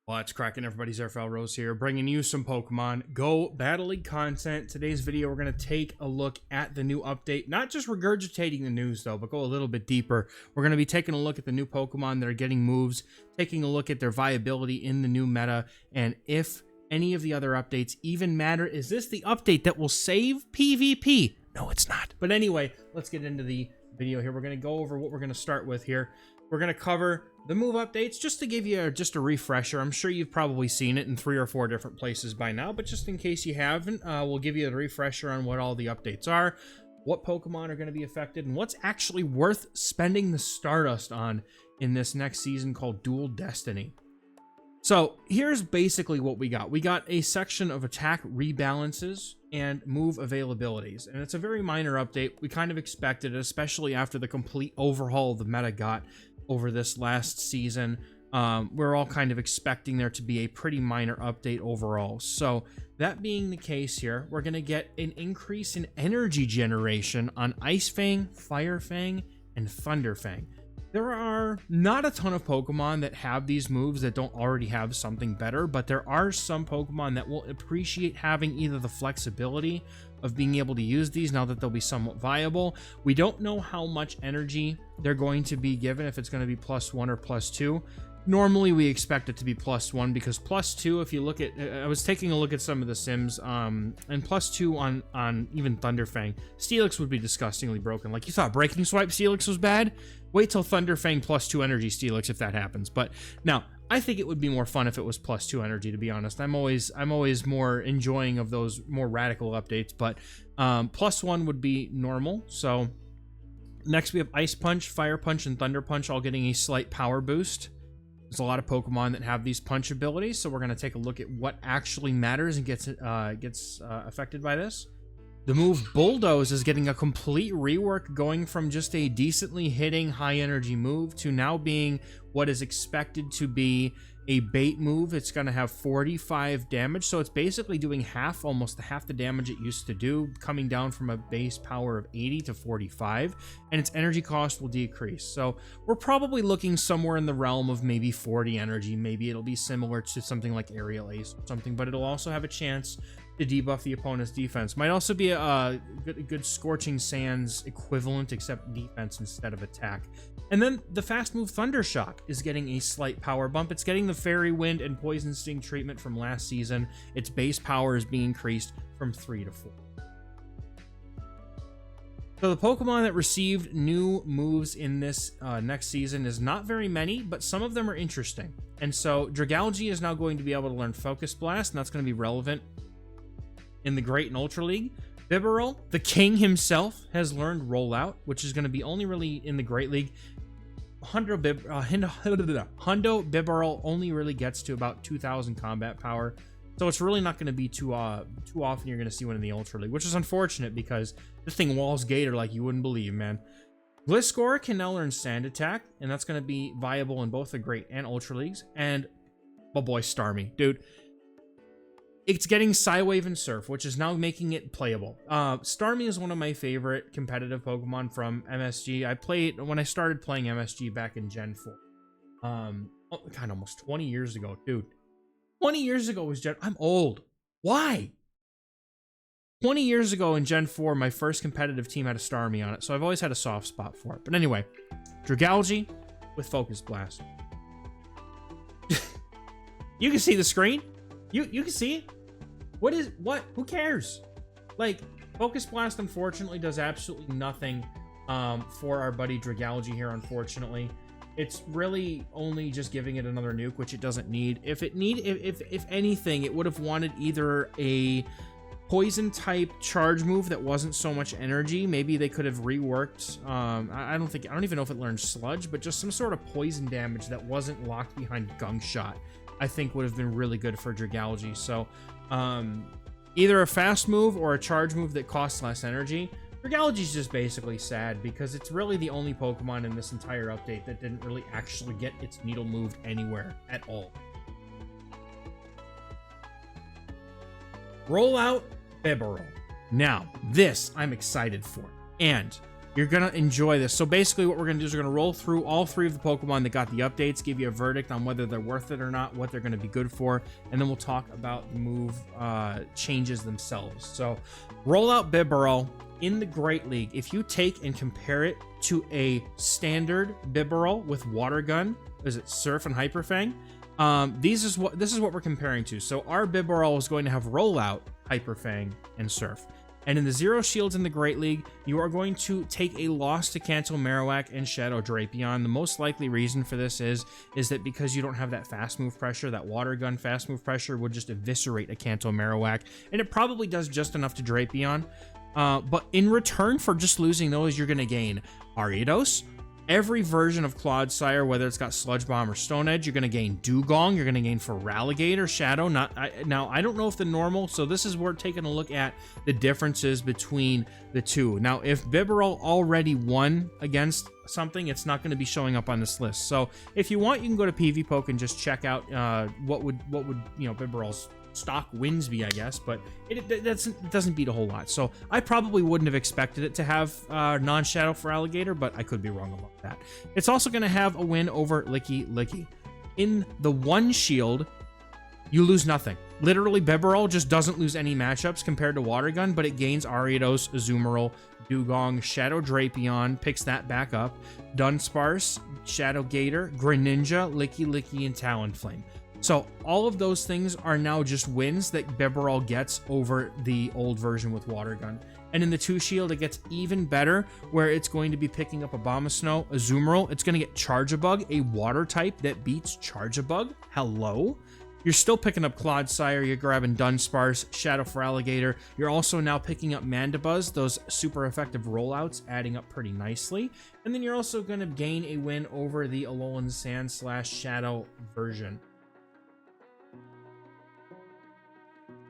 What's cracking, everybody? XehrFelrose here, bringing you some Pokemon Go Battle League content. Today's video, we're going to take a look at the new update. Not just regurgitating the news, though, but go a little bit deeper. We're going to be taking a look at the new Pokemon that are getting moves, taking a look at their viability in the new meta, and if any of the other updates even matter. Is this the update that will save PvP? No, it's not. But anyway, let's get into the video here. We're going to go over what we're going to start with here. We're going to cover the move updates just to give you just a refresher. I'm sure you've probably seen it in 3 or 4 different places by now, but just in case you haven't, we'll give you a refresher on what all the updates are, what Pokemon are going to be affected, and what's actually worth spending the Stardust on in this next season called Dual Destiny. So here's basically what we got. We got a section of attack rebalances and move availabilities, and it's a very minor update. We kind of expected it, especially after the complete overhaul the meta got over this last season. We're all kind of expecting there to be a pretty minor update overall. So that being the case here, we're going to get an increase in energy generation on Ice Fang, Fire Fang, and Thunder Fang. There are not a ton of Pokemon that have these moves that don't already have something better, but there are some Pokemon that will appreciate having either the flexibility of being able to use these now that they'll be somewhat viable. We don't know how much energy they're going to be given, if it's going to be +1 or +2. Normally we expect it to be +1 because +2, if you look at, I was taking a look at some of the sims, and +2 on even Thunderfang, Steelix would be disgustingly broken. Like, you thought Breaking Swipe Steelix was bad? Wait till Thunderfang +2 energy Steelix if that happens. But now, I think it would be more fun if it was +2 energy, to be honest. I'm always more enjoying of those more radical updates, but +1 would be normal. So next we have Ice Punch, Fire Punch, and Thunder Punch all getting a slight power boost. There's a lot of Pokemon that have these punch abilities, so we're going to take a look at what actually matters and gets affected by this. The move Bulldoze is getting a complete rework, going from just a decently hitting high energy move to now being what is expected to be a bait move. It's going to have 45 damage, so it's basically doing almost half the damage it used to do, coming down from a base power of 80 to 45, and its energy cost will decrease. So we're probably looking somewhere in the realm of maybe 40 energy. Maybe it'll be similar to something like Aerial Ace or something, but it'll also have a chance to debuff the opponent's defense. Might also be a good Scorching Sands equivalent, except defense instead of attack. And then the fast move Thunder Shock is getting a slight power bump. It's getting the Fairy Wind and Poison Sting treatment from last season. Its base power is being increased from 3 to 4. So the Pokemon that received new moves in this next season is not very many, but some of them are interesting. And so Dragalge is now going to be able to learn Focus Blast, and that's going to be relevant in the Great and Ultra League. Bibarel, the king himself, has learned Rollout, which is going to be only really in the Great League. Hundo Bibarel only really gets to about 2,000 combat power, so it's really not going to be too often you're going to see one in the Ultra League, which is unfortunate because this thing walls Gator like you wouldn't believe, man. Gliscor can now learn Sand Attack, and that's going to be viable in both the Great and Ultra Leagues. And, oh boy, Starmie, dude. It's getting Psywave and Surf, which is now making it playable. Starmie is one of my favorite competitive Pokemon from MSG. I played when I started playing MSG back in Gen 4. Oh, God, almost 20 years ago, dude. 20 years ago was Gen... I'm old. Why? 20 years ago in Gen 4, my first competitive team had a Starmie on it, so I've always had a soft spot for it. But anyway, Dragalge with Focus Blast. You can see the screen. You can see it. What? Who cares? Like, Focus Blast, unfortunately, does absolutely nothing for our buddy Dragalge here, unfortunately. It's really only just giving it another nuke, which it doesn't need. If anything, it would have wanted either a poison type charge move that wasn't so much energy. Maybe they could have reworked, I don't even know if it learned Sludge, but just some sort of poison damage that wasn't locked behind Gunk Shot, I think would have been really good for Dragalge. So either a fast move or a charge move that costs less energy. Dragalge is just basically sad because it's really the only Pokemon in this entire update that didn't really actually get its needle moved anywhere at all. Roll out Bibarel. Now, this I'm excited for. And You're gonna enjoy this. So basically what we're gonna do is we're gonna roll through all 3 of the Pokemon that got the updates, give you a verdict on whether they're worth it or not, what they're gonna be good for, and then we'll talk about the move changes themselves. So roll out Bibarel in the Great League. If you take and compare it to a standard Bibarel with Water Gun, is it Surf and Hyper Fang? This is what we're comparing to. So our Bibarel is going to have Rollout, Hyper Fang, and Surf. And in the Zero Shields in the Great League, you are going to take a loss to Kanto Marowak and Shadow Drapion. The most likely reason for this is that because you don't have that fast move pressure, that Water Gun fast move pressure would just eviscerate a Kanto Marowak, and it probably does just enough to Drapion. But in return for just losing those, you're going to gain Ariados, every version of Clodsire, whether it's got Sludge Bomb or Stone Edge. You're going to gain Dugong. You're going to gain Feraligatr, Shadow. Now, I don't know if the normal, so this is where we're taking a look at the differences between the two. Now, if Bibarel already won against something, it's not going to be showing up on this list. So if you want, you can go to PvPoke and just check out what would Bibarel's stock wins be, I guess, but it doesn't beat a whole lot. So I probably wouldn't have expected it to have non-Shadow Feraligatr, but I could be wrong about that. It's also going to have a win over Licky. In the 1 shield, you lose nothing. Literally, Bibarel just doesn't lose any matchups compared to Water Gun, but it gains Ariados, Azumarill, Dugong, Shadow Drapion, picks that back up, Dunsparce, Shadow Gator, Greninja, Licky, and Talonflame. So all of those things are now just wins that Bibarel gets over the old version with Water Gun. And in the 2 shield, it gets even better, where it's going to be picking up Abomasnow, Azumarill. It's going to get Charjabug, a water type that beats Charjabug. Hello? You're still picking up Clodsire, you're grabbing Dunsparce, Shadow Feraligatr. You're also now picking up Mandibuzz, those super effective rollouts, adding up pretty nicely. And then you're also going to gain a win over the Alolan Sand / Shadow version.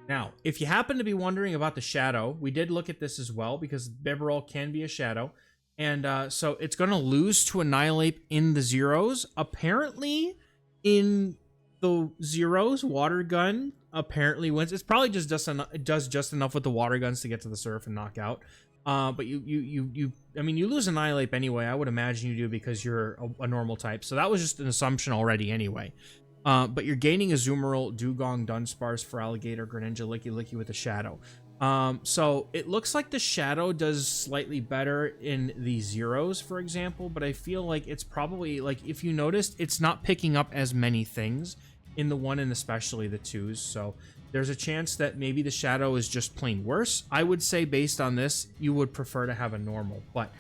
Now, if you happen to be wondering about the Shadow, we did look at this as well, because Bibarel can be a Shadow. And so it's going to lose to Annihilate in the Zeros. Apparently, in the Zeros, Water Gun apparently wins. It's probably just it does just enough with the Water Guns to get to the Surf and knock out. But you lose Annihilate anyway. I would imagine you do, because you're a normal type. So that was just an assumption already anyway. But you're gaining Azumarill, Dugong, Dunsparce, Feraligatr, Greninja, Licky with a Shadow. So it looks like the Shadow does slightly better in the Zeros, for example, but I feel like it's probably, like, if you noticed, it's not picking up as many things in the 1 and especially the 2s. So there's a chance that maybe the Shadow is just plain worse. I would say, based on this, you would prefer to have a normal, but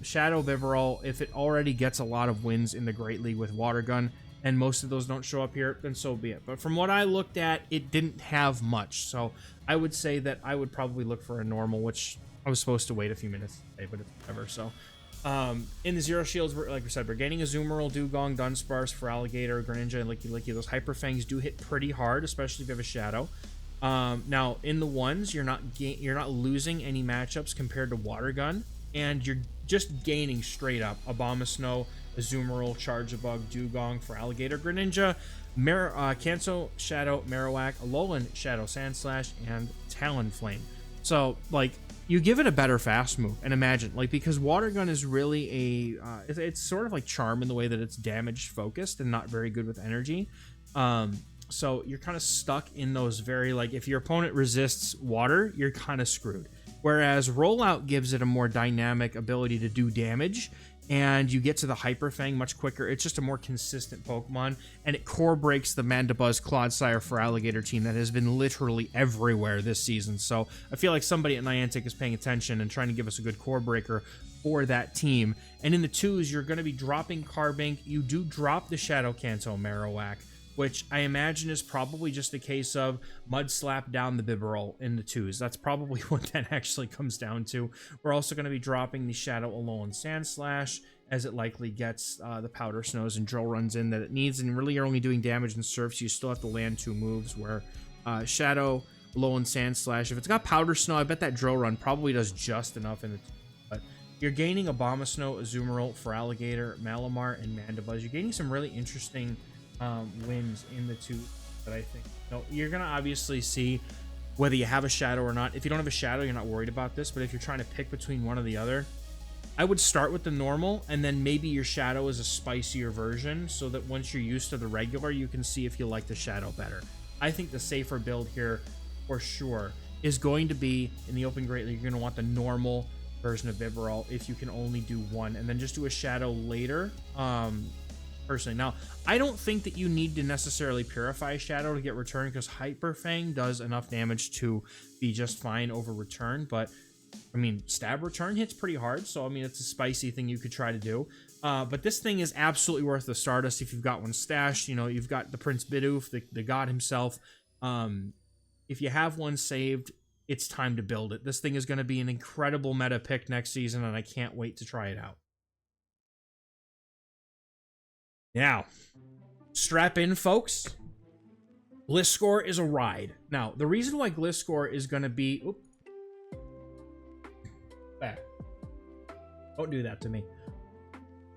Shadow Bibarel, if it already gets a lot of wins in the Great League with Water Gun, and most of those don't show up here, then so be it. But from what I looked at, it didn't have much. So I would say that I would probably look for a normal, which I was supposed to wait a few minutes today, but it's whatever. So in the Zero Shields, like we said, we're gaining Azumarill, Dugong, Dunsparce, Feraligatr, Greninja, and Licky. Those Hyper Fangs do hit pretty hard, especially if you have a Shadow. Now in the 1s, you're not losing any matchups compared to Water Gun, and you're just gaining straight up Abomasnow, Azumarill, Charjabug, Dugong, Feraligatr, Greninja, Kanto Shadow Marowak, Alolan Shadow Sandslash, and Talonflame. So, like, you give it a better fast move, and imagine, like, because Water Gun is really it's sort of like Charm in the way that it's damage focused and not very good with energy. So you're kind of stuck in those very, like, if your opponent resists water, you're kind of screwed. Whereas Rollout gives it a more dynamic ability to do damage, and you get to the Hyper Fang much quicker. It's just a more consistent Pokemon, and it core breaks the Mandibuzz, Clodsire, Feraligatr team that has been literally everywhere this season. So I feel like somebody at Niantic is paying attention and trying to give us a good core breaker for that team. And in the 2s, you're going to be dropping Carbink. You do drop the Shadow Kanto Marowak, which I imagine is probably just a case of Mud Slap down the Bibarel in the 2s. That's probably what that actually comes down to. We're also going to be dropping the Shadow Alolan Sandslash, as it likely gets the Powder Snows and Drill Runs in that it needs, and really you're only doing damage in Surf, so you still have to land 2 moves, where Shadow Alolan Sandslash, if it's got Powder Snow, I bet that Drill Run probably does just enough in the 2. But you're gaining Abomasnow, Azumarill, Feraligatr, Malamar, and Mandibuzz. You're gaining some really interesting wins in the 2 that I think, you're gonna obviously see whether you have a Shadow or not. If you don't have a Shadow, you're not worried about this, but if you're trying to pick between one or the other, I would start with the normal, and then maybe your shadow is a spicier version, so that once you're used to the regular, you can see if you like the shadow better. I think the safer build here, for sure, is going to be, in the Open Great League, you're going to want the normal version of Bibarel if you can only do one, and then just do a shadow later, personally. Now, I don't think that you need to necessarily purify shadow to get return, because Hyper Fang does enough damage to be just fine over return, but I mean, stab return hits pretty hard, so I mean, it's a spicy thing you could try to do. But this thing is absolutely worth the Stardust if you've got one stashed. You know, you've got the Prince Bidoof, the god himself. If you have one saved, it's time to build it. This thing is going to be an incredible meta pick next season, and I can't wait to try it out. Now, strap in, folks. Gliscor is a ride. Now, the reason why Gliscor is going to be... Oop, back. Don't do that to me.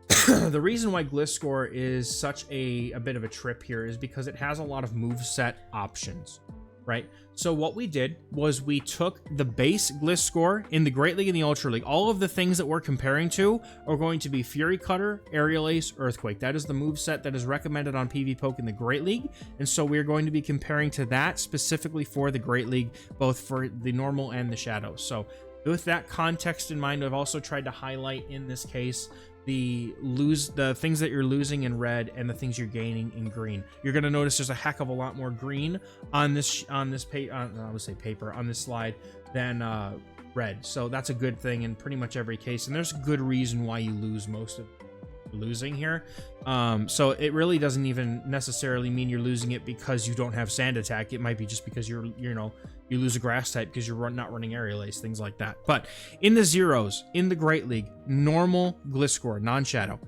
The reason why Gliscor is such a bit of a trip here is because it has a lot of moveset options, right? So what we did was we took the base Gliscor in the Great League and the Ultra League. All of the things that we're comparing to are going to be Fury Cutter, Aerial Ace, Earthquake. That is the moveset that is recommended on PvPoke in the Great League, and so we're going to be comparing to that specifically for the Great League, both for the normal and the shadow. So with that context in mind, I've also tried to highlight in this case the things that you're losing in red and the things you're gaining in green. You're going to notice there's a heck of a lot more green on this I would say paper, on this slide than red. So that's a good thing in pretty much every case, and there's a good reason why you lose most of losing here. So it really doesn't even necessarily mean you're losing it because you don't have Sand Attack. It might be just because you lose a grass type because you're not running Aerial Ace, things like that. But in the zeros, in the Great League, normal Gliscor, non-shadow,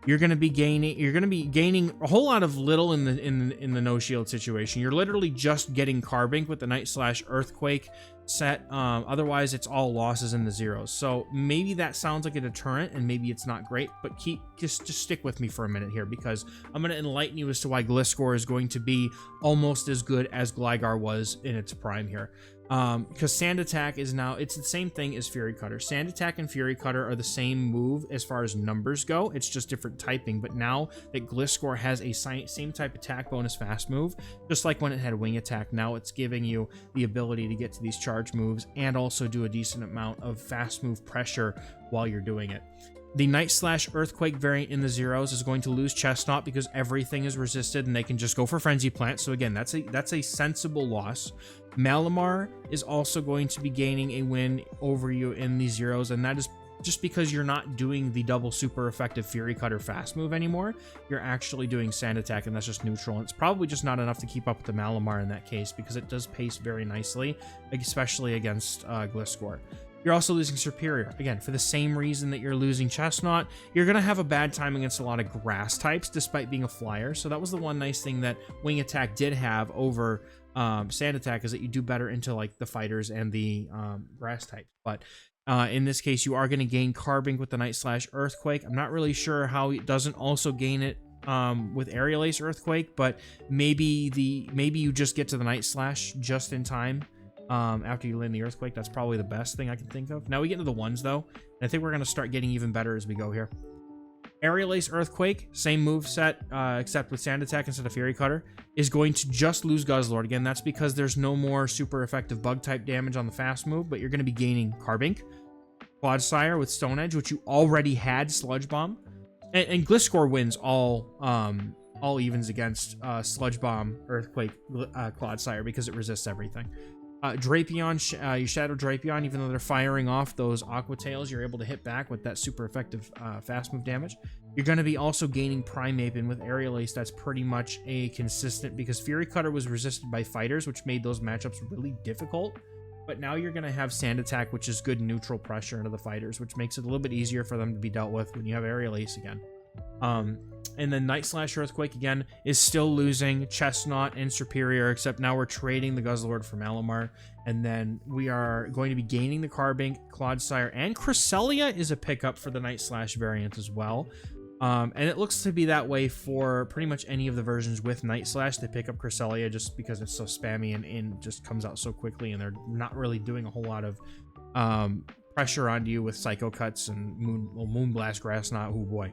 you're going to be gaining a whole lot of little in the no shield situation. You're literally just getting Carbink with the Night Slash Earthquake set. Otherwise, it's all losses in the zeros. So maybe that sounds like a deterrent, and maybe it's not great. But just stick with me for a minute here, because I'm going to enlighten you as to why Gliscor is going to be almost as good as Gligar was in its prime here. Because Sand Attack is now, it's the same thing as Fury Cutter. Sand Attack and Fury Cutter are the same move as far as numbers go. It's just different typing. But now that Gliscor has a same type attack bonus fast move, just like when it had Wing Attack, now it's giving you the ability to get to these charge moves and also do a decent amount of fast move pressure while you're doing it. The Night Slash Earthquake variant in the zeros is going to lose Chestnut because everything is resisted and they can just go for Frenzy Plant. So again, that's a sensible loss. Malamar is also going to be gaining a win over you in the zeros, and that is just because you're not doing the double super effective Fury Cutter fast move anymore. You're actually doing Sand Attack, and that's just neutral. And it's probably just not enough to keep up with the Malamar in that case, because it does pace very nicely, especially against Gliscor. You're also losing Superior. Again, for the same reason that you're losing Chestnut, you're going to have a bad time against a lot of grass types, despite being a flyer. So that was the one nice thing that Wing Attack did have over Sand Attack, is that you do better into like the fighters and the grass types. But in this case, you are going to gain Carbink with the Night Slash Earthquake. I'm not really sure how it doesn't also gain it with Aerial Ace Earthquake, but maybe you just get to the Night Slash just in time. After you land the Earthquake. That's probably the best thing I can think of. Now we get into the ones, though, and I think we're going to start getting even better as we go here. Aerial Ace Earthquake, same move set, except with Sand Attack instead of Fury Cutter, is going to just lose Guzzlord. Again, that's because there's no more super effective bug type damage on the fast move, but you're going to be gaining Carbink, Clodsire with Stone Edge, which you already had Sludge Bomb, and Gliscor wins all evens against Sludge Bomb, Earthquake, Clodsire, because it resists everything. Drapion, you Shadow Drapion, even though they're firing off those Aqua Tails, you're able to hit back with that super effective fast move damage. You're going to be also gaining Primeape, and with Aerial Ace, that's pretty much a consistent, because Fury Cutter was resisted by fighters, which made those matchups really difficult. But now you're going to have Sand Attack, which is good neutral pressure into the fighters, which makes it a little bit easier for them to be dealt with when you have Aerial Ace again. And then Night Slash Earthquake, again, is still losing Chestnut and Superior, except now we're trading the Guzzlord for Malamar. And then we are going to be gaining the Carbink, Clodsire, and Cresselia is a pickup for the Night Slash variant as well. And it looks to be that way for pretty much any of the versions with Night Slash. They pick up Cresselia just because it's so spammy and just comes out so quickly, and they're not really doing a whole lot of pressure onto you with Psycho Cuts and Moonblast Grass Knot. Oh boy.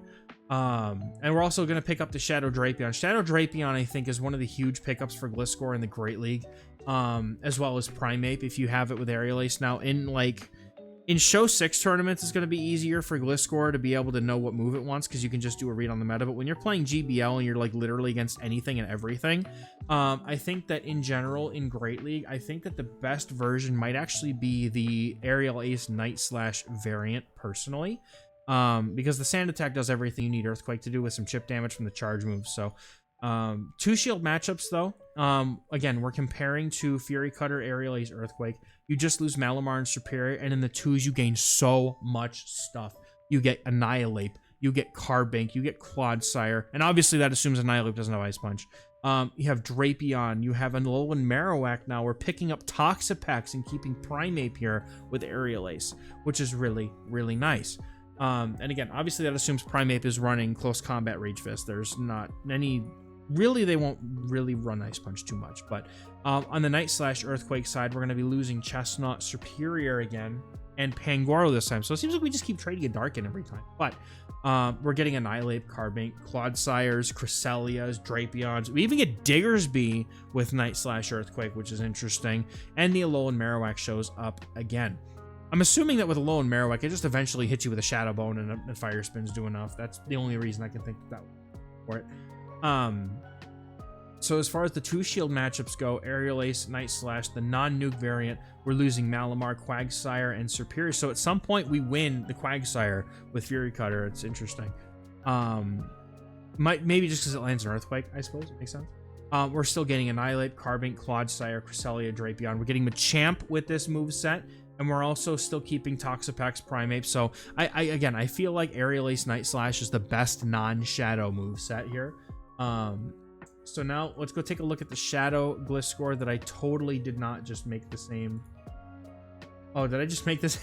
And we're also going to pick up the Shadow Drapion. Shadow Drapion, I think, is one of the huge pickups for Gliscor in the Great League, as well as Primeape if you have it with Aerial Ace. Now, in Show 6 tournaments, it's going to be easier for Gliscor to be able to know what move it wants because you can just do a read on the meta. But when you're playing GBL and you're like literally against anything and everything, I think that in general, in Great League, I think that the best version might actually be the Aerial Ace Night Slash variant, personally. Because the Sand Attack does everything you need Earthquake to do with some chip damage from the charge moves. So, 2 shield matchups though. Again, we're comparing to Fury Cutter, Aerial Ace, Earthquake. You just lose Malamar and Superior, and in the 2s you gain so much stuff. You get Annihilate, you get Carbink, you get Clodsire, and obviously that assumes Annihilate doesn't have Ice Punch. You have Drapion, you have Alolan Marowak now. We're picking up Toxapex and keeping Primeape here with Aerial Ace, which is really, really nice. And again, obviously that assumes Primeape is running Close Combat Rage Fist. There's not any... Really, they won't really run Ice Punch too much. But on the Night Slash Earthquake side, we're going to be losing Chestnut, Superior again, and Pangoro this time. So it seems like we just keep trading a Darkin every time. But we're getting Annihilate, Carbink, Clodsires, Cresselias, Drapions. We even get Diggersby with Night Slash Earthquake, which is interesting. And the Alolan Marowak shows up again. I'm assuming that with Alolan Marowak, it just eventually hits you with a Shadow Bone and a Fire Spins do enough. That's the only reason I can think that for it. So as far as the 2 shield matchups go, Aerial Ace, Night Slash, the non-nuke variant, we're losing Malamar, Quagsire, and Superior. So at some point we win the Quagsire with Fury Cutter. It's interesting. Maybe just because it lands an Earthquake, I suppose. It makes sense. We're still getting Annihilate, Carbink, Clodsire, Cresselia, Drapion. We're getting Machamp with this moveset. And we're also still keeping Toxapex, Primeape. So, again, I feel like Aerial Ace Night Slash is the best non-Shadow moveset here. So now, let's go take a look at the Shadow Gliscor that I totally did not just make the same... Oh, did I just make this?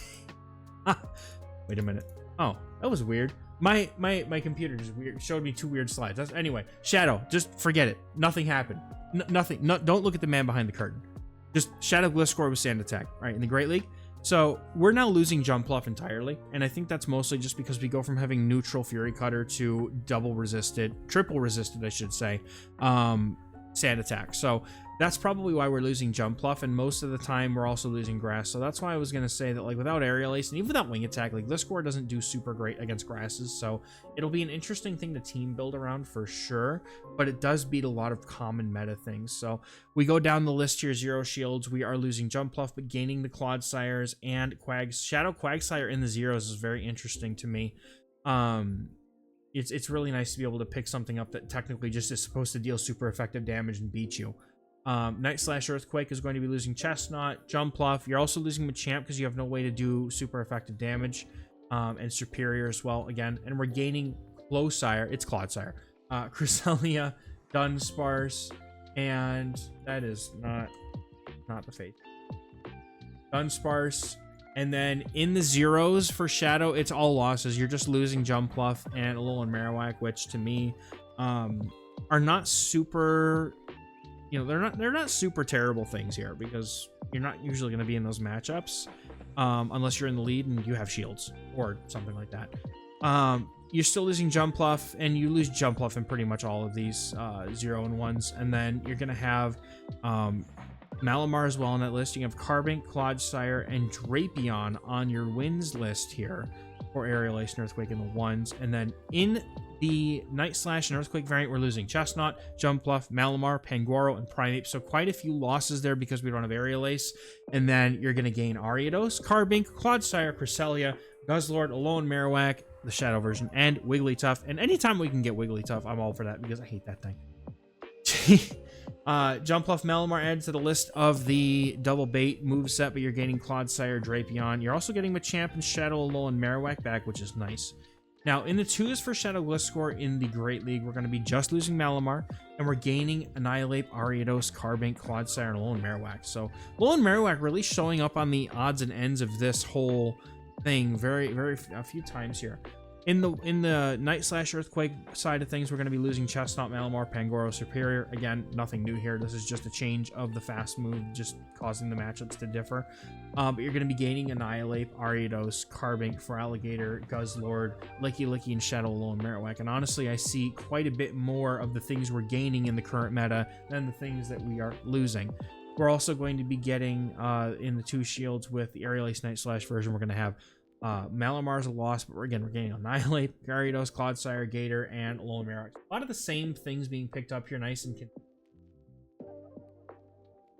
Wait a minute. Oh, that was weird. My computer just showed me 2 weird slides. Anyway, Shadow, just forget it. Nothing happened. Nothing. Don't look at the man behind the curtain. Just Shadow Gliscor with Sand Attack, right, in the Great League. So we're now losing Jumpluff entirely, and I think that's mostly just because we go from having neutral Fury Cutter to triple resisted, I should say, Sand Attack. So that's probably why we're losing Jumpluff, and most of the time we're also losing Grass. So that's why I was going to say that, like, without Aerial Ace and even without Wing Attack, like, Gliscor doesn't do super great against Grasses. So it'll be an interesting thing to team build around for sure, but it does beat a lot of common meta things. So we go down the list here, 0 shields. We are losing Jumpluff, but gaining the Clodsires and Shadow Quagsire in the zeros is very interesting to me. It's really nice to be able to pick something up that technically just is supposed to deal super effective damage and beat you. Night Slash Earthquake is going to be losing Chestnut, Jumpluff. You're also losing Machamp because you have no way to do super effective damage, and Superior as well again. And we're gaining Clodsire. It's Clodsire, Cresselia, Dunsparce, and that is not the fate. Dunsparce. And then in the zeros for Shadow, it's all losses. You're just losing Jumpluff and Alolan Marowak, which to me are not super... You know, they're not super terrible things here because you're not usually going to be in those matchups unless you're in the lead and you have shields or something like that. You're still losing Jumpluff, and you lose Jumpluff in pretty much all of these 0 and 1s. And then you're going to have Malamar as well on that list. You have Carbink, Clodsire, and Drapion on your wins list here for Aerial Ace and Earthquake in the 1s. And then in the Night Slash and Earthquake variant, we're losing Chestnut, Jumpluff, Malamar, Pangoro, and Primeape. So quite a few losses there because we don't have Aerial Ace. And then you're going to gain Ariados, Carbink, Clodsire, Cresselia, Guzzlord, Alolan Marowak, the Shadow version, and Wigglytuff. And anytime we can get Wigglytuff, I'm all for that because I hate that thing. Jumpluff, Malamar adds to the list of the double bait moveset, but you're gaining Clodsire, Drapion. You're also getting Machamp and Shadow Alolan Marowak back, which is nice. Now, in the 2s for Shadow Gliscor in the Great League, we're going to be just losing Malamar, and we're gaining Annihilate, Ariados, Carbink, Clodsire, and Alolan Marowak. So, Alolan Marowak really showing up on the odds and ends of this whole thing a few times here. In the Night Slash Earthquake side of things, we're going to be losing Chestnut, Malamar, Pangoro, Superior. Again, nothing new here. This is just a change of the fast move, just causing the matchups to differ. But you're going to be gaining Annihilate, Ariados, Carbink, Feraligatr, Guzzlord, Licky, and Shadow Lone Marowak. And honestly, I see quite a bit more of the things we're gaining in the current meta than the things that we are losing. We're also going to be getting, in the 2 shields with the Aerial Ace Night Slash version, we're going to have Malamar's a loss, but we're getting Annihilate, Gyarados, Clodsire, Gator, and Lone Marowak. A lot of the same things being picked up here, nice and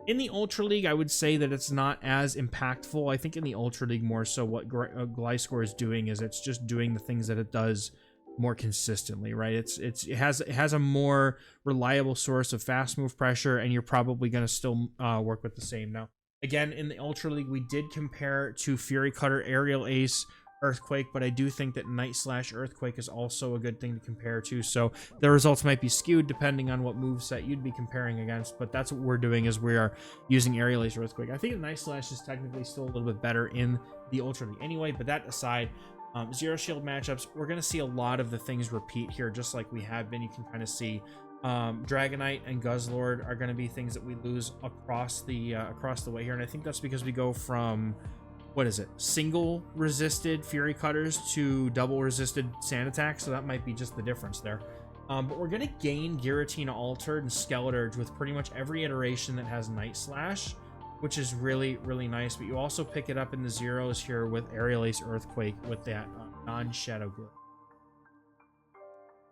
in the Ultra League, I would say that it's not as impactful. I think in the Ultra League more so what Gliscor is doing is it's just doing the things that it does more consistently, right? It has a more reliable source of fast move pressure, and you're probably going to still work with the same now. Again, in the Ultra League, we did compare to Fury Cutter, Aerial Ace, Earthquake, but I do think that Night Slash Earthquake is also a good thing to compare to. So the results might be skewed depending on what moveset you'd be comparing against, but that's what we're doing is we are using Aerial Ace Earthquake. I think the Night Slash is technically still a little bit better in the Ultra League anyway, but that aside, Zero Shield matchups, we're going to see a lot of the things repeat here, just like we have been. You can kind of see Dragonite and Guzzlord are going to be things that we lose across the way here, and I think that's because we go from, what is it, single resisted Fury Cutters to double resisted Sand Attack, so that might be just the difference there. But we're going to gain Giratina Altered and Skeleturge with pretty much every iteration that has Night Slash, which is really, really nice, but you also pick it up in the zeros here with Aerial Ace Earthquake with that non-Shadow Glitch.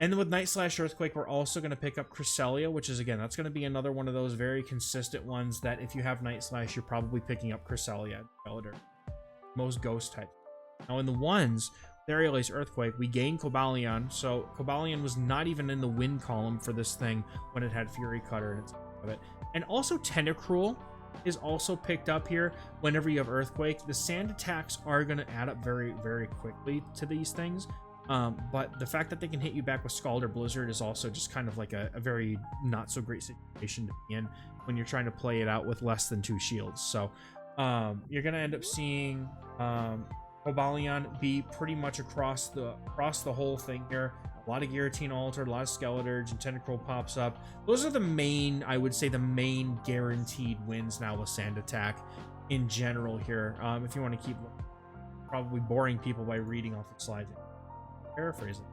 And then with Night Slash Earthquake, we're also going to pick up Cresselia, which is, again, that's going to be another one of those very consistent ones that if you have Night Slash, you're probably picking up Cresselia, Skeleturge, most ghost types. Now in the ones, with Aerial Ace Earthquake, we gain Cobalion, so Cobalion was not even in the win column for this thing when it had Fury Cutter and of it. And also Tentacruel is also picked up here whenever you have Earthquake. The Sand Attacks are going to add up very, very quickly to these things. But the fact that they can hit you back with Scald or Blizzard is also just kind of like a very not so great situation to be in when you're trying to play it out with less than 2 shields. So you're going to end up seeing Cobalion be pretty much across the whole thing here. A lot of Giratina Altered, a lot of Skeleturge, and Tentacruel pops up. Those are the main, I would say, the main guaranteed wins now with Sand Attack in general here. If you want to keep probably boring people by reading off the slides, paraphrasing.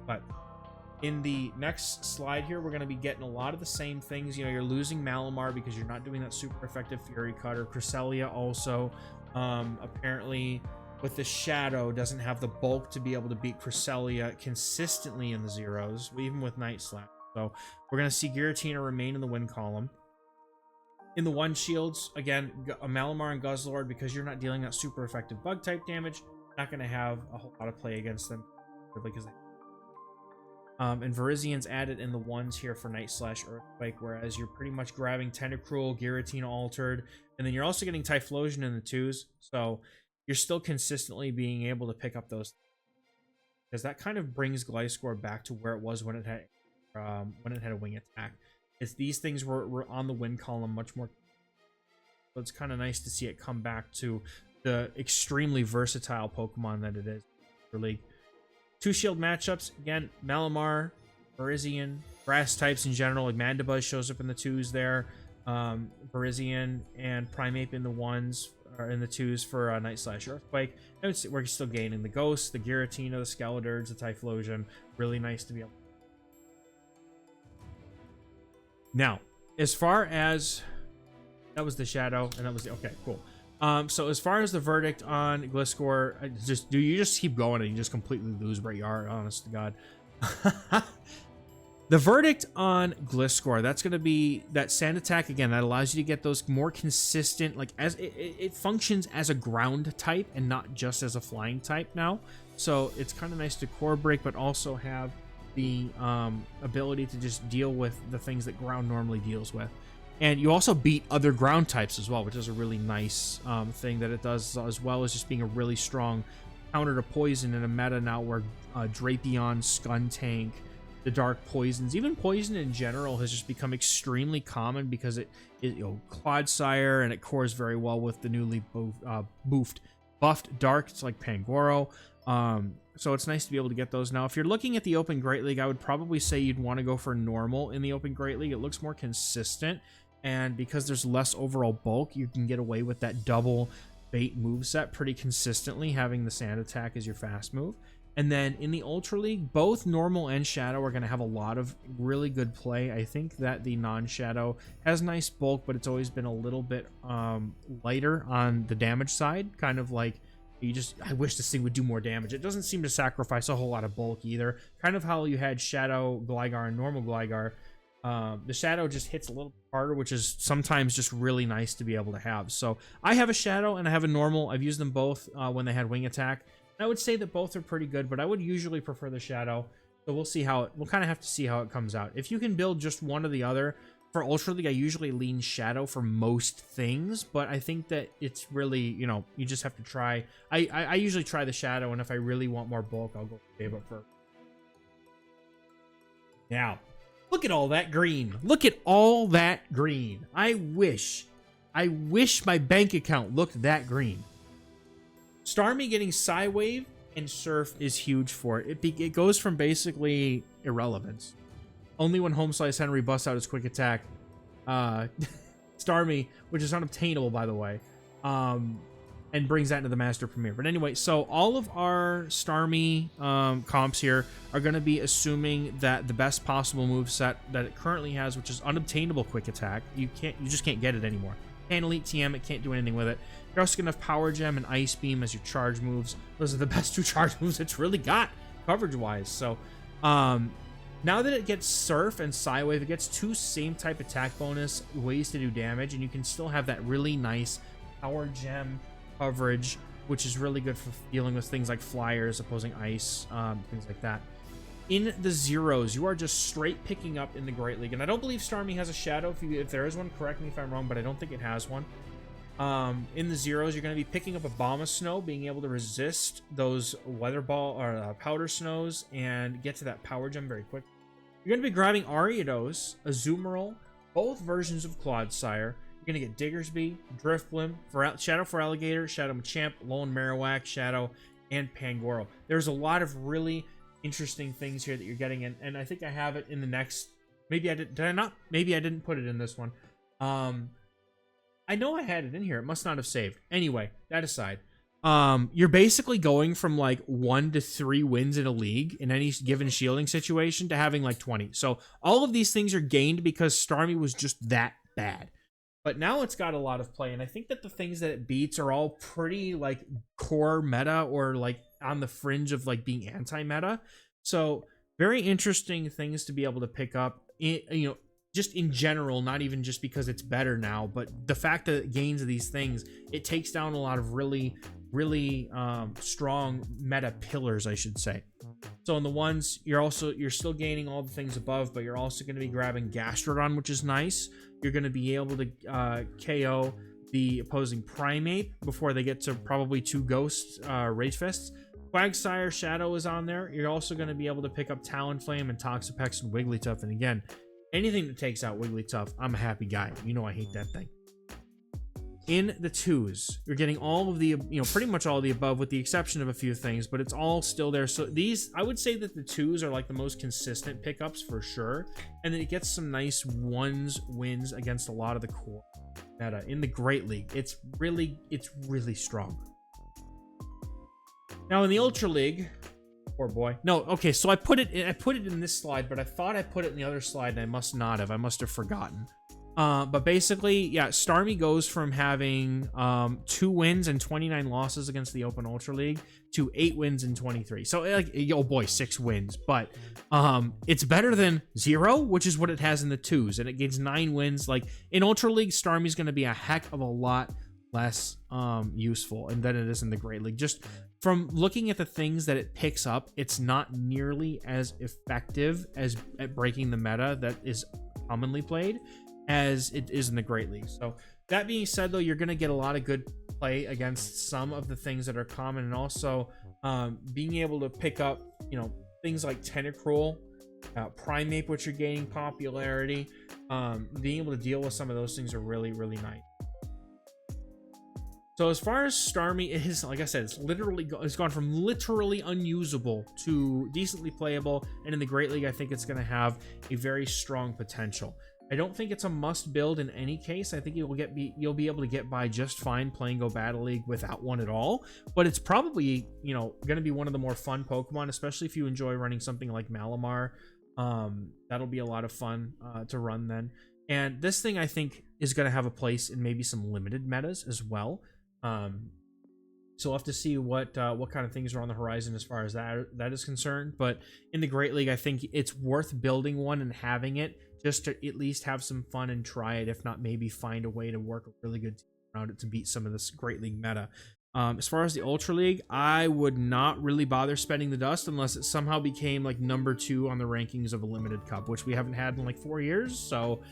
But in the next slide here, we're going to be getting a lot of the same things. You know, you're losing Malamar because you're not doing that super effective Fury Cutter. Cresselia also, apparently, with the Shadow, doesn't have the bulk to be able to beat Cresselia consistently in the zeros, even with Night Slash. So we're going to see Giratina remain in the win column. In the 1 shields, again, Malamar and Guzzlord, because you're not dealing that super effective bug type damage, not going to have a whole lot of play against them. Because they and Virizian's added in the 1s here for Night Slash Earthquake, whereas you're pretty much grabbing Tentacruel, Giratina Altered, and then you're also getting Typhlosion in the 2s, so you're still consistently being able to pick up those, because that kind of brings Gliscor back to where it was when it had a wing attack. It's these things were on the win column much more, so it's kind of nice to see it come back to the extremely versatile Pokemon that it is for League. 2 shield matchups, again, Malamar, Virizian, grass types in general, like Mandibuzz shows up in the 2s there, Virizian and Primeape in the 1s, or in the 2s for Night Slash Earthquake. And we're still gaining the Ghost, the Giratina, the Skeleturge, the Typhlosion. Really nice to be able. Now, as far as that was the Shadow, and that was the okay, cool. So as far as the verdict on Gliscor, do you just keep going and you just completely lose where you are, honest to God. The verdict on Gliscor, that's going to be that Sand Attack, again, that allows you to get those more consistent, like as it functions as a ground type and not just as a flying type now. So it's kind of nice to core break, but also have the ability to just deal with the things that ground normally deals with. And you also beat other ground types as well, which is a really nice thing that it does, as well as just being a really strong counter to poison in a meta now where Drapion, Skuntank, the dark poisons, even poison in general has just become extremely common because it Clodsire, and it cores very well with the newly buffed dark. It's like Pangoro. So it's nice to be able to get those. Now, if you're looking at the Open Great League, I would probably say you'd want to go for normal in the Open Great League. It looks more consistent, and because there's less overall bulk, you can get away with that double bait moveset pretty consistently, having the Sand Attack as your fast move. And then in the Ultra League, both normal and Shadow are going to have a lot of really good play. I think that the non-Shadow has nice bulk, but it's always been a little bit lighter on the damage side. Kind of like, I wish this thing would do more damage. It doesn't seem to sacrifice a whole lot of bulk either. Kind of how you had Shadow Gligar and normal Gligar. The Shadow just hits a little harder, which is sometimes just really nice to be able to have. So I have a Shadow and I have a normal. I've used them both when they had Wing Attack. I would say that both are pretty good, but I would usually prefer the Shadow. So we'll see how we'll kind of have to see how it comes out. If you can build just one or the other, for Ultra League, I usually lean Shadow for most things, but I think that it's really, you know, you just have to try. I usually try the Shadow, and if I really want more bulk, I'll go Favorite first. Now, look at all that green. Look at all that green. I wish my bank account looked that green. Starmie getting Psywave and Surf is huge for it. It goes from basically irrelevance. Only when Home Slice Henry busts out his quick attack. Starmie, which is unobtainable, by the way, and brings that into the Master Premier. But anyway, so all of our Starmie comps here are going to be assuming that the best possible moveset that it currently has, which is unobtainable quick attack. You just can't get it anymore. Can't Elite TM, it can't do anything with it. You're also going to have Power Gem and Ice Beam as your charge moves. Those are the best two charge moves it's really got, coverage-wise. So, now that it gets Surf and Psywave, it gets two same type attack bonus ways to do damage, and you can still have that really nice Power Gem coverage, which is really good for dealing with things like Flyers, opposing Ice, things like that. In the Zeros, you are just straight picking up in the Great League. And I don't believe Starmie has a Shadow. If there is one, correct me if I'm wrong, but I don't think it has one. In the Zeros, you're going to be picking up Abomasnow, being able to resist those Weather Ball or Powder Snows and get to that Power Gem very quick. You're going to be grabbing Ariados, Azumarill, both versions of Clodsire. You're going to get Diggersby, Drifblim, Shadow for Alligator, Shadow Machamp, Lone Marowak, Shadow, and Pangoro. There's a lot of really interesting things here that you're getting, and I think I have it in the next. Maybe I did I not? Maybe I didn't put it in this one. I know I had it in here. It must not have saved. Anyway, that aside, you're basically going from like 1 to 3 wins in a league in any given shielding situation to having like 20. So all of these things are gained because Starmie was just that bad. But now it's got a lot of play, and I think that the things that it beats are all pretty like core meta or like on the fringe of like being anti-meta. So very interesting things to be able to pick up, you know, just in general, not even just because it's better now, but the fact that it gains these things, it takes down a lot of really strong meta pillars, I should say. So in the ones, you're still gaining all the things above, but you're also going to be grabbing Gastrodon, which is nice. You're going to be able to KO the opposing Primeape before they get to probably 2 Ghost Rage Fists. Quagsire Shadow is on there. You're also going to be able to pick up Talonflame and Toxapex and Wigglytuff. And again, anything that takes out Wigglytuff, I'm a happy guy. You know I hate that thing. In the 2s, you're getting all of the, you know, pretty much all of the above with the exception of a few things, but it's all still there. So these, I would say that the 2s are like the most consistent pickups for sure. And then it gets some nice wins against a lot of the core meta. In the Great League, it's really strong. Now in the Ultra League, poor boy. No, okay, so I put it in this slide, but I thought I put it in the other slide and I must not have. I must have forgotten. But basically, yeah, Starmie goes from having 2 wins and 29 losses against the Open Ultra League to 8 wins and 23. So, like, oh boy, 6 wins. But it's better than 0, which is what it has in the 2s. And it gains 9 wins. Like, in Ultra League, Starmie's going to be a heck of a lot less useful than it is in the Great League. Just from looking at the things that it picks up, it's not nearly as effective as at breaking the meta that is commonly played as it is in the Great League. So that being said, though, you're going to get a lot of good play against some of the things that are common, and also being able to pick up, you know, things like Tentacruel, Primeape, which are gaining popularity. Being able to deal with some of those things are really, really nice. So as far as Starmie, it is, like I said, it's gone from literally unusable to decently playable, and in the Great League, I think it's going to have a very strong potential. I don't think it's a must build in any case. I think you'll be able to get by just fine playing Go Battle League without one at all. But it's probably, you know, going to be one of the more fun Pokemon, especially if you enjoy running something like Malamar. That'll be a lot of fun to run then. And this thing, I think, is going to have a place in maybe some limited metas as well. So we'll have to see what kind of things are on the horizon as far as that is concerned. But in the Great League, I think it's worth building one and having it just to at least have some fun and try it. If not, maybe find a way to work a really good team around it to beat some of this Great League meta. As far as the Ultra League, I would not really bother spending the dust unless it somehow became like #2 on the rankings of a limited cup, which we haven't had in like 4 years. So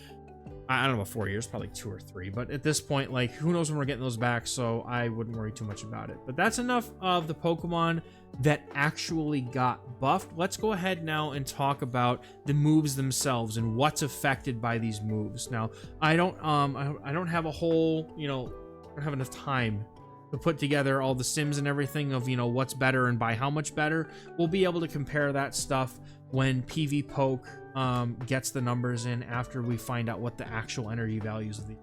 I don't know about 4 years, probably 2 or 3. But at this point, like, who knows when we're getting those back, so I wouldn't worry too much about it. But that's enough of the Pokemon that actually got buffed. Let's go ahead now and talk about the moves themselves and what's affected by these moves. Now, I don't have a whole, you know, I don't have enough time to put together all the sims and everything of, you know, what's better and by how much better. We'll be able to compare that stuff when PV Poke gets the numbers in after we find out what the actual energy values of the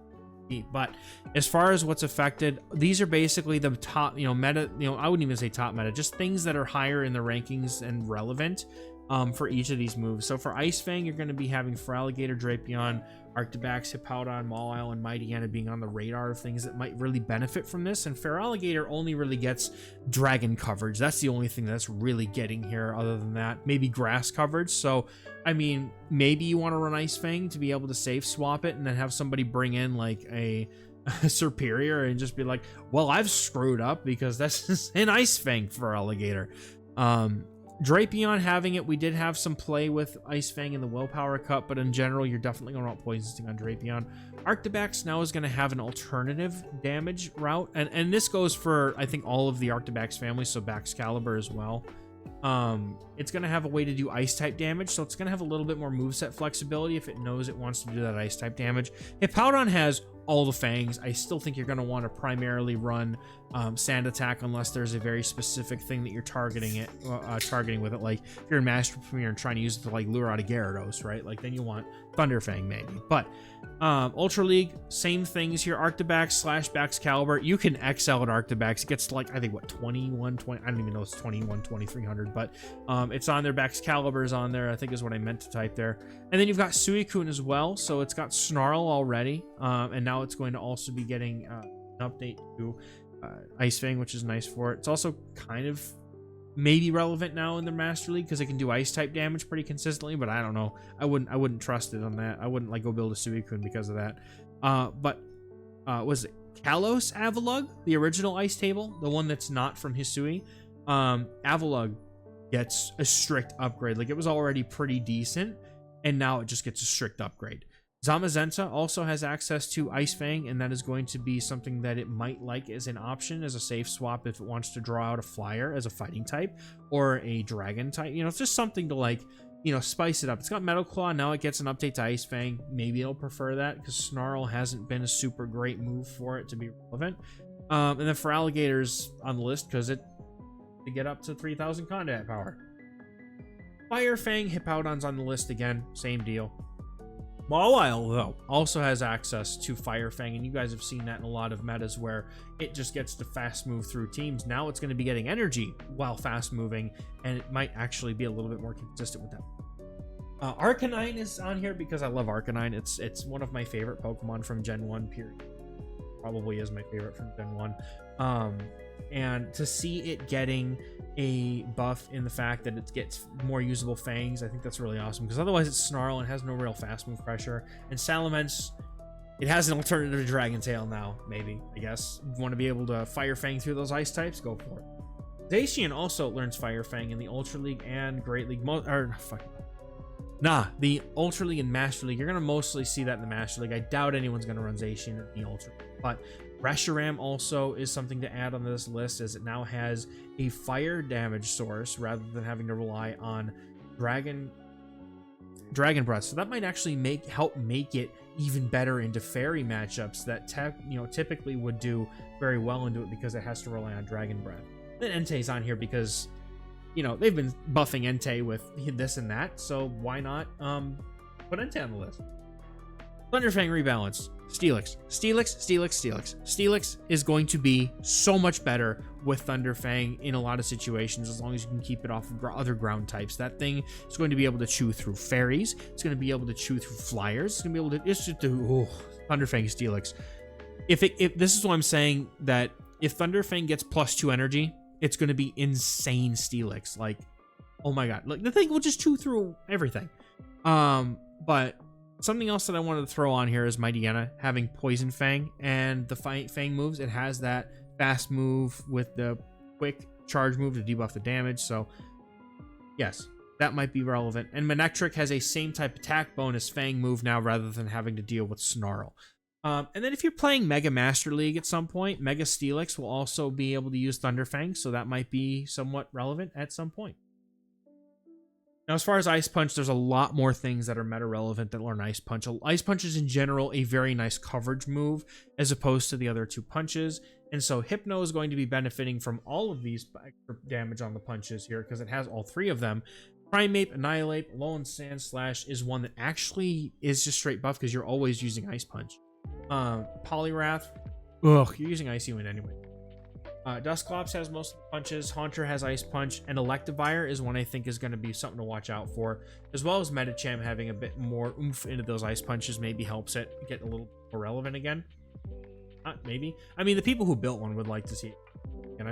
be. But as far as what's affected, these are basically the top, you know, meta, you know, I wouldn't even say top meta, just things that are higher in the rankings and relevant for each of these moves. So for Ice Fang, you're going to be having Feraligatr, Drapion, Arctibax, Hippowdon, Mawile, and Mightyena being on the radar of things that might really benefit from this. And Feraligatr only really gets dragon coverage. That's the only thing that's really getting here. Other than that, maybe grass coverage. So, I mean, maybe you want to run Ice Fang to be able to safe swap it and then have somebody bring in like a Superior and just be like, well, I've screwed up because that's an Ice Fang Feraligatr. Drapion having it, we did have some play with Ice Fang in the Willpower Cup, but in general, you're definitely going to want Poison Sting on Drapion. Arctibax now is going to have an alternative damage route, and this goes for, I think, all of the Arctibax family, so Baxcalibur as well. It's going to have a way to do Ice-type damage, so it's going to have a little bit more moveset flexibility if it knows it wants to do that Ice-type damage. Hippowdon has all the fangs. I still think you're going to want to primarily run Sand Attack unless there's a very specific thing that you're targeting with it. Like if you're in Master Premier and trying to use it to like lure out a Gyarados, right? Like then you want Thunder Fang maybe. But Ultra League, same things here. Arctibax / Baxcalibur. You can XL at Arctibax. It gets to like, I think what, 21, 20, I don't even know, it's 21, 2300, but it's on there. Baxcalibur's on there, I think is what I meant to type there. And then you've got Suicune as well. So it's got Snarl already. And now it's going to also be getting an update to Ice Fang, which is nice for it. It's also kind of maybe relevant now in the Master League because it can do ice type damage pretty consistently, but I don't know. I wouldn't trust it on that. I wouldn't like go build a Suicune because of that. But was it Kalos Avalugg, the original Ice Table, the one that's not from Hisui? Avalugg gets a strict upgrade. Like it was already pretty decent, and now it just gets a strict upgrade. Zamazenta also has access to Ice Fang, and that is going to be something that it might like as an option, as a safe swap if it wants to draw out a flyer as a fighting type or a dragon type. You know, it's just something to like, you know, spice it up. It's got Metal Claw, now it gets an update to Ice Fang. Maybe it'll prefer that because Snarl hasn't been a super great move for it to be relevant. And then for Alligators on the list because it to get up to 3000 combat power. Fire Fang, Hippowdon's on the list again, same deal. Mawile, though, also has access to Fire Fang, and you guys have seen that in a lot of metas where it just gets to fast move through teams. Now it's going to be getting energy while fast moving, and it might actually be a little bit more consistent with that. Arcanine is on here because I love Arcanine. It's one of my favorite Pokemon from Gen 1, period. Probably is my favorite from Gen 1. And to see it getting a buff in the fact that it gets more usable fangs, I think that's really awesome, because otherwise it's Snarl and has no real fast move pressure. And Salamence, it has an alternative to Dragon Tail now, maybe, I guess. You want to be able to Fire Fang through those ice types? Go for it. Zacian also learns Fire Fang in the Ultra League and Great League. The Ultra League and Master League, you're going to mostly see that in the Master League. I doubt anyone's going to run Zacian in the Ultra League. But Reshiram also is something to add on this list, as it now has a fire damage source rather than having to rely on Dragon Breath. So that might actually help make it even better into fairy matchups that typically would do very well into it because it has to rely on Dragon Breath. Then Entei's on here because, you know, they've been buffing Entei with this and that, so why not put Entei on the list? Thunderfang Rebalance. Steelix. Steelix, Steelix, Steelix. Steelix is going to be so much better with Thunderfang in a lot of situations as long as you can keep it off of other ground types. That thing is going to be able to chew through fairies. It's going to be able to chew through flyers. It's going to be able to just do Thunderfang Steelix. If this is what I'm saying, that if Thunderfang gets +2 energy, it's going to be insane Steelix. Like, oh my god, like the thing will just chew through everything. But something else that I wanted to throw on here is Mightyena having Poison Fang, and the Fang moves. It has that fast move with the quick charge move to debuff the damage. So yes, that might be relevant. And Manectric has a same type attack bonus Fang move now rather than having to deal with Snarl. And then if you're playing Mega Master League at some point, Mega Steelix will also be able to use Thunderfang, so that might be somewhat relevant at some point. Now, as far as Ice Punch, there's a lot more things that are meta relevant that learn Ice Punch. Ice Punch is in general a very nice coverage move as opposed to the other two punches. And so Hypno is going to be benefiting from all of these extra damage on the punches here because it has all three of them. Primeape, Annihilate, Alolan Sandslash is one that actually is just straight buff because you're always using Ice Punch. Poliwrath, you're using Icy Wind anyway. Dusclops has most of the punches, Haunter has Ice Punch, and Electivire is one I think is going to be something to watch out for, as well as Medicham having a bit more oomph into those Ice Punches maybe helps it get a little more relevant again. Maybe. I mean, the people who built one would like to see it, and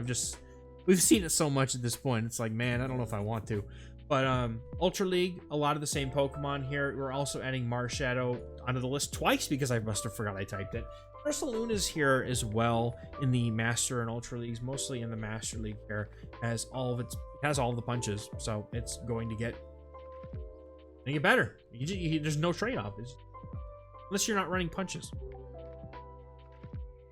we've seen it so much at this point, it's like, man, I don't know if I want to. But Ultra League, a lot of the same Pokemon here. We're also adding Marshadow onto the list twice because I must have forgot I typed it. Ursaluna is here as well in the Master and Ultra Leagues, mostly in the Master League here, has all of the punches, so it's going to get better. There's no trade-off, unless you're not running punches.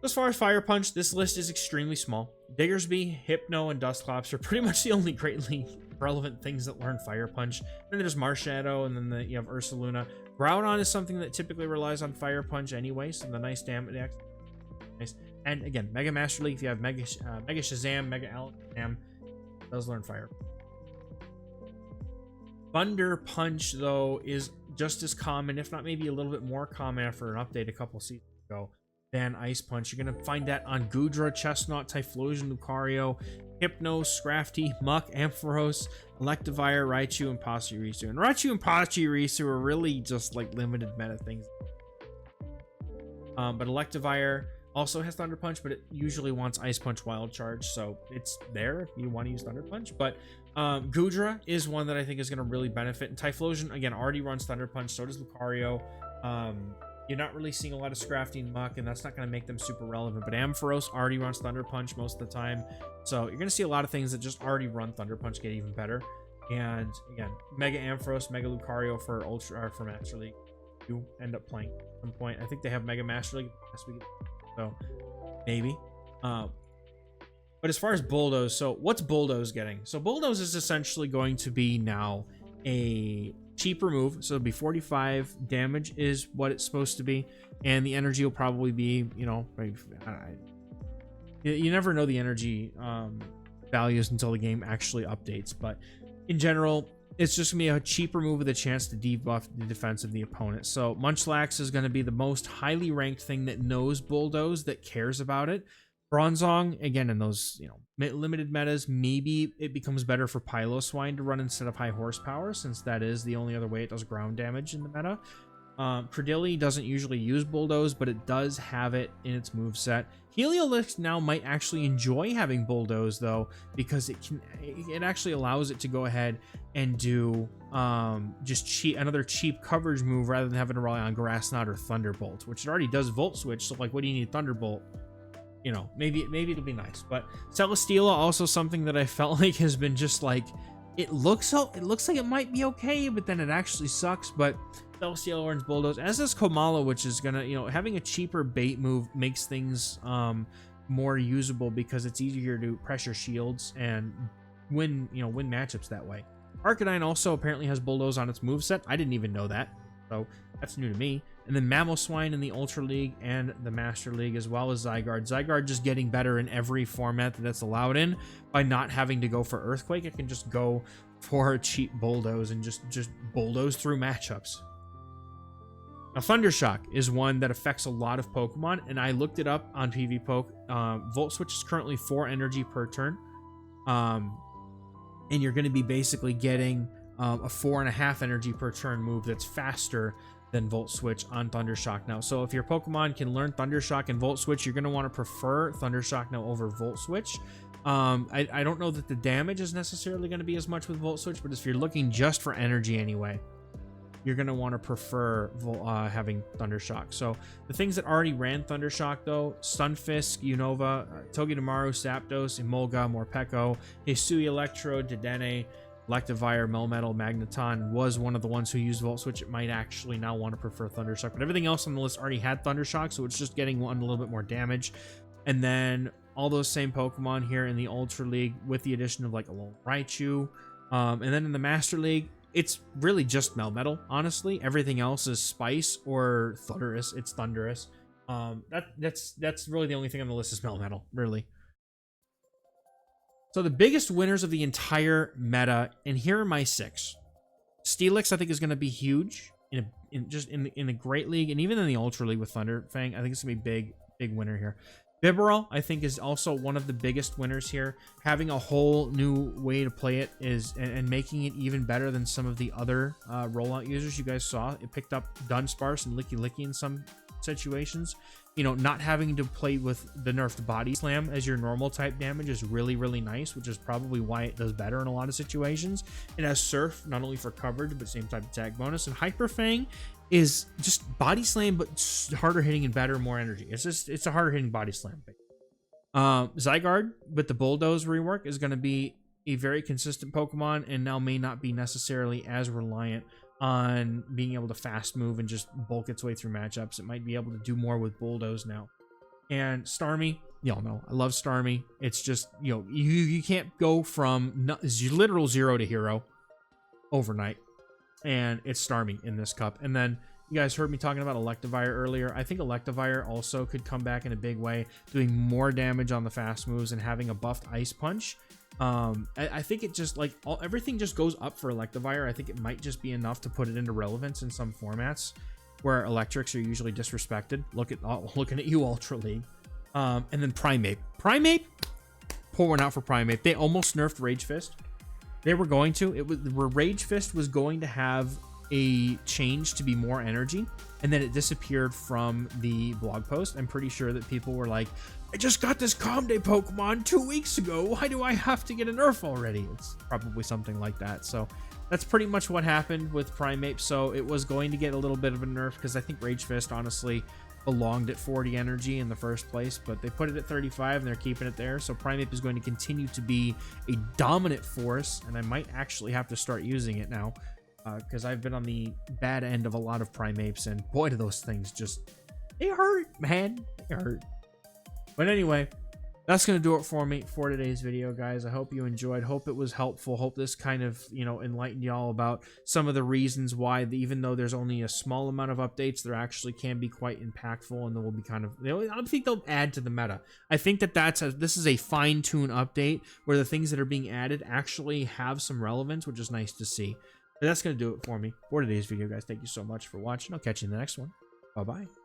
As far as Fire Punch, this list is extremely small. Diggersby, Hypno, and Dusclops are pretty much the only greatly relevant things that learn Fire Punch. Then there's Marshadow, and then you have Ursaluna. Groudon is something that typically relies on Fire Punch anyway, so the nice damage. Nice. And again, Mega Master League, if you have Mega Shazam, Mega Alakazam, does learn Fire. Thunder Punch, though, is just as common, if not maybe a little bit more common after an update a couple seasons ago, than Ice Punch. You're going to find that on Goodra, Chestnut, Typhlosion, Lucario, Hypno, Scrafty, Muck, Ampharos, Electivire, Raichu, and Pachirisu. And Raichu and Pachirisu are really just like limited meta things. But Electivire also has Thunder Punch, but it usually wants Ice Punch Wild Charge, so it's there if you want to use Thunder Punch. But Goodra is one that I think is going to really benefit. And Typhlosion, again, already runs Thunder Punch, so does Lucario. You're not really seeing a lot of Scrafty and Muck, and that's not going to make them super relevant. But Ampharos already runs Thunder Punch most of the time. So you're going to see a lot of things that just already run Thunder Punch get even better. And again, Mega Ampharos, Mega Lucario for Master League. You end up playing at some point. I think they have Mega Master League this week, so maybe. But as far as Bulldoze, so what's Bulldoze getting? So Bulldoze is essentially going to be now a cheaper move, so it'll be 45 damage is what it's supposed to be, and the energy will probably be, you know, you never know the energy values until the game actually updates, but in general it's just gonna be a cheaper move with a chance to debuff the defense of the opponent. So Munchlax is going to be the most highly ranked thing that knows Bulldoze, that cares about it. Bronzong, again, in those, you know, limited metas, maybe it becomes better for Piloswine to run instead of High Horsepower, since that is the only other way it does ground damage in the meta. Credilli doesn't usually use Bulldoze, but it does have it in its moveset. Heliolisk now might actually enjoy having Bulldoze, though, because it actually allows it to go ahead and do just another cheap coverage move rather than having to rely on Grass Knot or Thunderbolt, which it already does Volt Switch, so like, what do you need Thunderbolt? You know, maybe it'll be nice. But Celesteela, also something that I felt like has been just like, it looks like it might be okay, but then it actually sucks. But Celesteela learns Bulldoze, as does Komala, which is gonna, you know, having a cheaper bait move makes things more usable because it's easier to pressure shields and win matchups that way. Arcanine also apparently has Bulldoze on its moveset. I didn't even know that, so that's new to me. And then Mamoswine in the Ultra League and the Master League, as well as Zygarde. Zygarde just getting better in every format that's allowed in by not having to go for Earthquake. It can just go for a cheap Bulldoze and just bulldoze through matchups. Now, Thundershock is one that affects a lot of Pokemon, and I looked it up on PvPoke. Volt Switch is currently 4 energy per turn, and you're going to be basically getting a 4.5 energy per turn move that's faster than Volt Switch on Thundershock now. So if your Pokemon can learn Thundershock and Volt Switch, you're going to want to prefer Thundershock now over Volt Switch. I don't know that the damage is necessarily going to be as much with Volt Switch, but if you're looking just for energy anyway, you're going to want to prefer having Thundershock. So the things that already ran Thundershock though, Stunfisk, Unova, Togedemaru, Zapdos, Emolga, Morpeko, Hisui Electro, Dedenne, Electivire, Melmetal, Magneton was one of the ones who used Volt Switch. It might actually now want to prefer Thundershock, but everything else on the list already had Thundershock, so it's just getting one a little bit more damage. And then all those same Pokemon here in the Ultra League with the addition of like a little Raichu. And then in the Master League, it's really just Melmetal, honestly. Everything else is Spice or Thundurus. It's Thundurus. That's really the only thing on the list is Melmetal, really. So the biggest winners of the entire meta, and here are my 6. Steelix, I think, is going to be huge in the Great League, and even in the Ultra League with Thunderfang. I think it's going to be big winner here. Bibarel, I think, is also one of the biggest winners here. Having a whole new way to play it and making it even better than some of the other rollout users you guys saw. It picked up Dunsparce and Licky Licky in some situations. You know, not having to play with the nerfed Body Slam as your normal type damage is really, really nice, which is probably why it does better in a lot of situations. It has Surf, not only for coverage, but same type attack bonus. And Hyper Fang is just Body Slam, but harder hitting and better, more energy. It's a harder hitting Body Slam. Zygarde with the Bulldoze rework is going to be a very consistent Pokemon, and now may not be necessarily as reliant on being able to fast move and just bulk its way through matchups. It might be able to do more with Bulldoze now. And Starmie, y'all know I love Starmie. It's just, you know, you can't go from literal 0 to hero overnight, and it's Starmie in this cup. And then you guys heard me talking about Electivire earlier. I think Electivire also could come back in a big way, doing more damage on the fast moves and having a buffed Ice Punch. I think it just, like, everything just goes up for Electivire. I think it might just be enough to put it into relevance in some formats where electrics are usually disrespected. Looking at you, Ultra League. And then Primeape. Pour one out for Primeape. They almost nerfed Rage Fist. They were going to. Rage Fist was going to have a change to be more energy, and then it disappeared from the blog post. I'm pretty sure that people were like, I just got this Calm Day Pokemon 2 weeks ago. Why do I have to get a nerf already? It's probably something like that. So that's pretty much what happened with Primeape. So it was going to get a little bit of a nerf because I think Rage Fist honestly belonged at 40 energy in the first place, but they put it at 35 and they're keeping it there. So Primeape is going to continue to be a dominant force, and I might actually have to start using it now because I've been on the bad end of a lot of Primapes, and boy, do those things just, they hurt, man. They hurt. But anyway, that's going to do it for me for today's video, guys. I hope you enjoyed. Hope it was helpful. Hope this kind of, you know, enlightened y'all about some of the reasons why, even though there's only a small amount of updates, there actually can be quite impactful, and there will be kind of, I don't think they'll add to the meta. I think that this is a fine-tune update where the things that are being added actually have some relevance, which is nice to see. But that's going to do it for me for today's video, guys. Thank you so much for watching. I'll catch you in the next one. Bye-bye.